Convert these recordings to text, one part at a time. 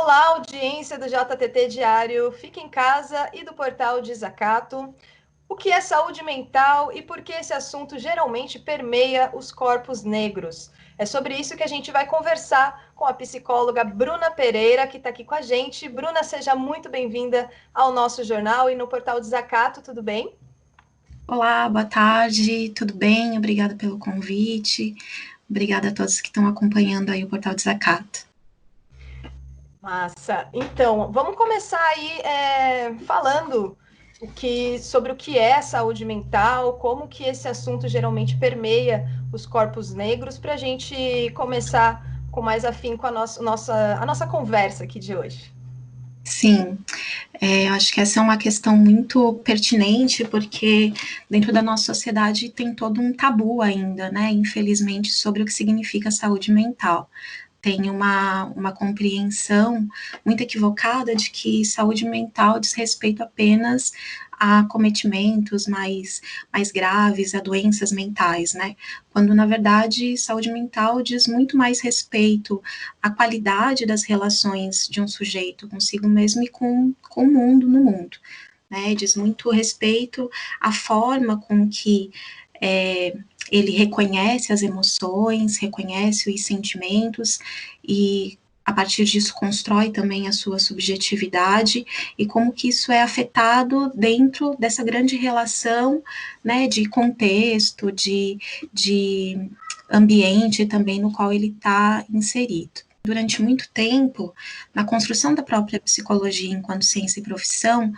Olá, audiência do JTT Diário, Fique em Casa e do portal Desacato. O que é saúde mental e por que esse assunto geralmente permeia os corpos negros? É sobre isso que a gente vai conversar com a psicóloga Bruna Pereira, que está aqui com a gente. Bruna, seja muito bem-vinda ao nosso jornal e no portal Desacato, tudo bem? Olá, boa tarde, tudo bem? Obrigada pelo convite. Obrigada a todos que estão acompanhando aí o Portal Desacato. Massa. Então, vamos começar aí falando sobre o que é saúde mental, como que esse assunto geralmente permeia os corpos negros, para a gente começar com mais afinco a nossa conversa aqui de hoje. Sim, acho que essa é uma questão muito pertinente, porque dentro da nossa sociedade tem todo um tabu ainda, né, infelizmente, sobre o que significa saúde mental. Tem uma compreensão muito equivocada de que saúde mental diz respeito apenas a cometimentos mais graves, a doenças mentais, né? Quando, na verdade, saúde mental diz muito mais respeito à qualidade das relações de um sujeito consigo mesmo e com o mundo no mundo, né? Diz muito respeito à forma com que ele reconhece as emoções, reconhece os sentimentos e a partir disso constrói também a sua subjetividade e como que isso é afetado dentro dessa grande relação, né, de contexto, de ambiente também no qual ele está inserido. Durante muito tempo, na construção da própria psicologia enquanto ciência e profissão,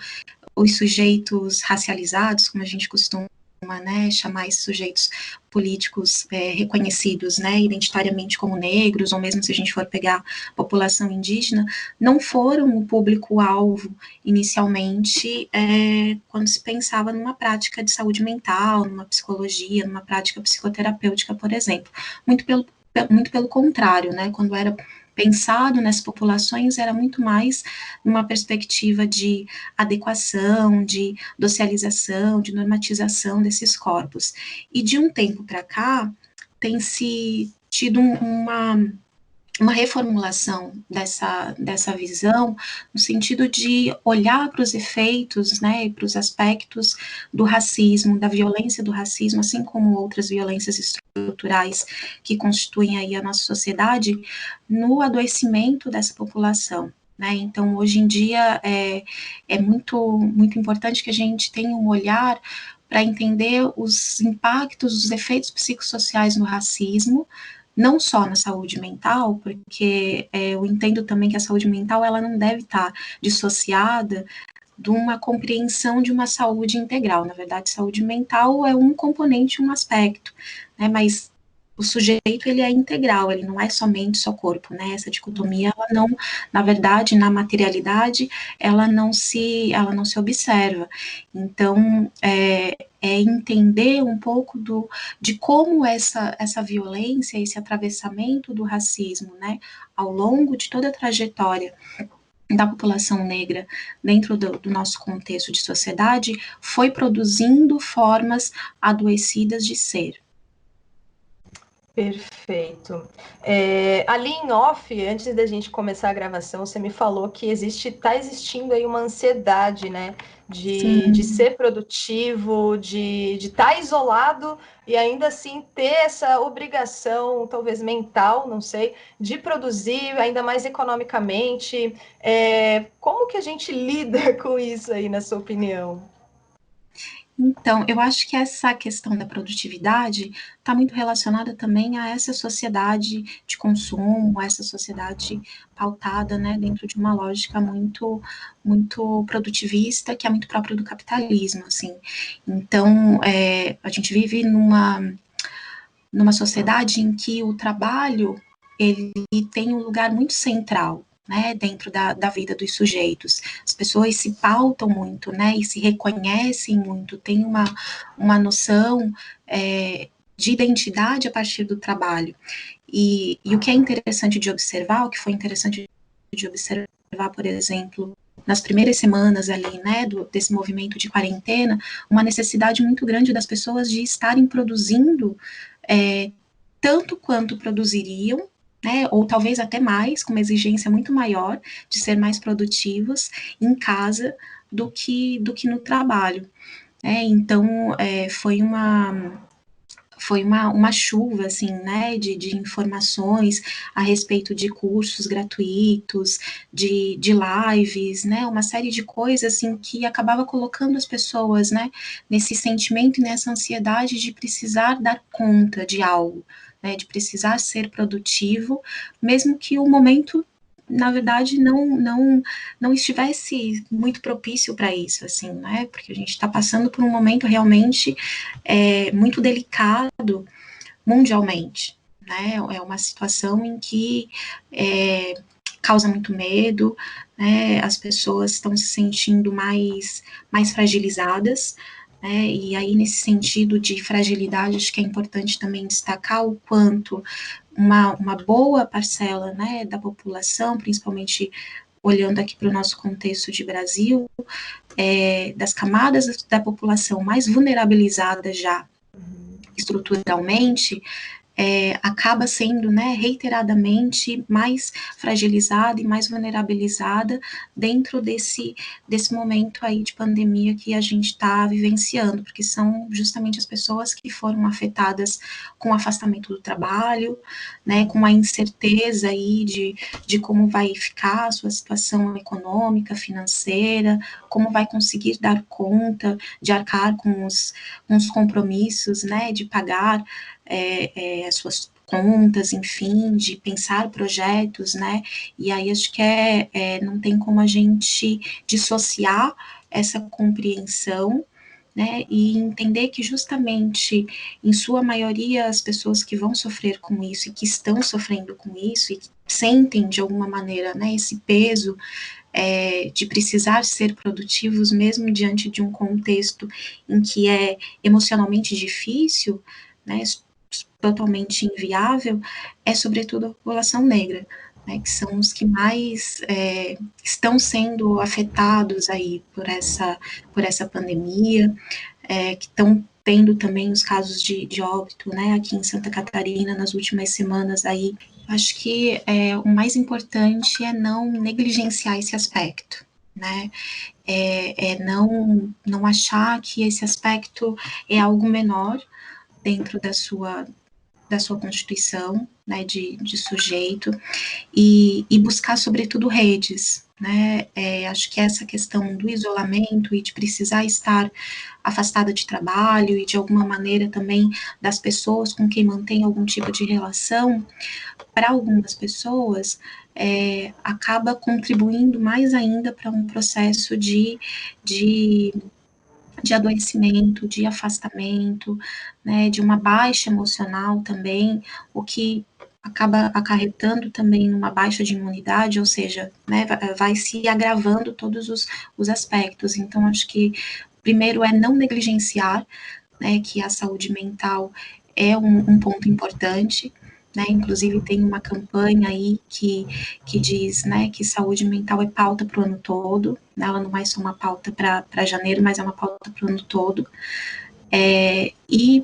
os sujeitos racializados, como a gente costuma, né, chamar esses sujeitos políticos reconhecidos, né, identitariamente como negros, ou mesmo se a gente for pegar a população indígena, não foram o público-alvo inicialmente quando se pensava numa prática de saúde mental, numa psicologia, numa prática psicoterapêutica, por exemplo. Muito pelo contrário, né, quando era pensado nessas populações, era muito mais numa perspectiva de adequação, de socialização, de normatização desses corpos. E de um tempo para cá, tem se tido uma reformulação dessa visão, no sentido de olhar para os efeitos, né, para os aspectos do racismo, da violência do racismo, assim como outras violências estruturais que constituem aí a nossa sociedade, no adoecimento dessa população. Né? Então, hoje em dia, é muito importante que a gente tenha um olhar para entender os impactos, os efeitos psicossociais no racismo, não só na saúde mental, porque eu entendo também que a saúde mental ela não deve estar dissociada de uma compreensão de uma saúde integral. Na verdade, saúde mental é um componente, um aspecto, né? Mas o sujeito ele é integral, ele não é somente só corpo, né? Essa dicotomia, ela não, na verdade, na materialidade, ela não se observa. Então, entender um pouco de como essa violência, esse atravessamento do racismo, né, ao longo de toda a trajetória da população negra dentro do nosso contexto de sociedade foi produzindo formas adoecidas de ser. Perfeito. Ali em off, antes da gente começar a gravação, você me falou que está existindo aí uma ansiedade, né? De Sim. ser produtivo, de estar isolado e ainda assim ter essa obrigação, talvez mental, não sei, de produzir ainda mais economicamente. Como que a gente lida com isso aí, na sua opinião? Então, eu acho que essa questão da produtividade está muito relacionada também a essa sociedade de consumo, a essa sociedade pautada, né, dentro de uma lógica muito produtivista, que é muito própria do capitalismo, assim. Então, a gente vive numa sociedade em que o trabalho ele tem um lugar muito central, né, dentro da vida dos sujeitos. As pessoas se pautam muito, né, e se reconhecem muito, tem uma noção de identidade a partir do trabalho. E o que é interessante de observar, o que foi interessante de observar, por exemplo, nas primeiras semanas ali, né, desse movimento de quarentena, uma necessidade muito grande das pessoas de estarem produzindo tanto quanto produziriam, né, ou talvez até mais, com uma exigência muito maior de ser mais produtivos em casa do que no trabalho. Então, foi uma chuva, assim, né, de informações a respeito de cursos gratuitos, de lives, né, uma série de coisas, assim, que acabava colocando as pessoas, né, nesse sentimento e nessa ansiedade de precisar dar conta de algo, né, de precisar ser produtivo, mesmo que o momento na verdade, não estivesse muito propício para isso, assim, né? Porque a gente está passando por um momento realmente muito delicado mundialmente, né? É uma situação em que causa muito medo, né? As pessoas estão se sentindo mais fragilizadas, né? E aí, nesse sentido de fragilidade, acho que é importante também destacar o quanto uma boa parcela, né, da população, principalmente olhando aqui para o nosso contexto de Brasil, das camadas da população mais vulnerabilizadas já estruturalmente, acaba sendo, né, reiteradamente mais fragilizada e mais vulnerabilizada dentro desse momento aí de pandemia que a gente está vivenciando, porque são justamente as pessoas que foram afetadas com o afastamento do trabalho, né, com a incerteza aí de como vai ficar a sua situação econômica, financeira, como vai conseguir dar conta de arcar com os compromissos, né, de pagar as suas contas, enfim, de pensar projetos, né? E aí acho que não tem como a gente dissociar essa compreensão, né? E entender que justamente, em sua maioria, as pessoas que vão sofrer com isso e que estão sofrendo com isso e que sentem de alguma maneira, né, esse peso de precisar ser produtivos, mesmo diante de um contexto em que é emocionalmente difícil, né, totalmente inviável, é sobretudo a população negra, né, que são os que mais estão sendo afetados aí por essa pandemia, que estão tendo também os casos de óbito, né, aqui em Santa Catarina nas últimas semanas aí. Acho que o mais importante é não negligenciar esse aspecto, né, não achar que esse aspecto é algo menor dentro da sua constituição, né, de sujeito, e buscar, sobretudo, redes, né, acho que essa questão do isolamento e de precisar estar afastada de trabalho e, de alguma maneira, também das pessoas com quem mantém algum tipo de relação, para algumas pessoas, acaba contribuindo mais ainda para um processo de adoecimento, de afastamento, né, de uma baixa emocional também, o que acaba acarretando também numa baixa de imunidade, ou seja, né, vai se agravando todos os aspectos. Então, acho que primeiro é não negligenciar, né, que a saúde mental é um ponto importante, né, inclusive tem uma campanha aí que diz, né, que saúde mental é pauta para o ano todo, né, ela não é só uma pauta para janeiro, mas é uma pauta para o ano todo, e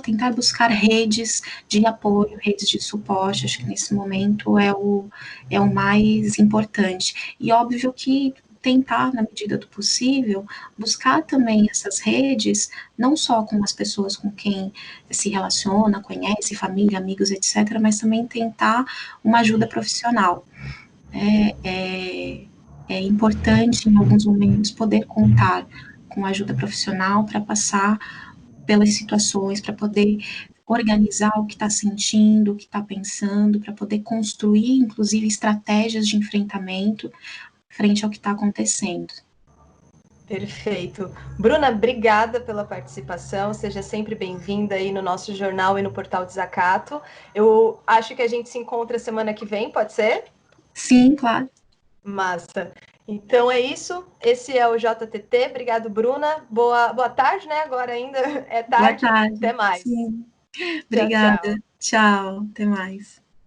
tentar buscar redes de apoio, redes de suporte, acho que nesse momento é o mais importante. E óbvio que tentar, na medida do possível, buscar também essas redes, não só com as pessoas com quem se relaciona, conhece, família, amigos, etc., mas também tentar uma ajuda profissional. É importante, em alguns momentos, poder contar com ajuda profissional para passar pelas situações, para poder organizar o que está sentindo, o que está pensando, para poder construir, inclusive, estratégias de enfrentamento frente ao que está acontecendo. Perfeito. Bruna, obrigada pela participação. Seja sempre bem-vinda aí no nosso jornal e no Portal Desacato. Eu acho que a gente se encontra semana que vem, pode ser? Sim, claro. Massa. Então é isso. Esse é o JTT. Obrigado, Bruna. Boa tarde, né? Agora ainda é Boa tarde. tarde. Até mais. Sim. Tchau, Obrigada. tchau. Tchau. Até mais.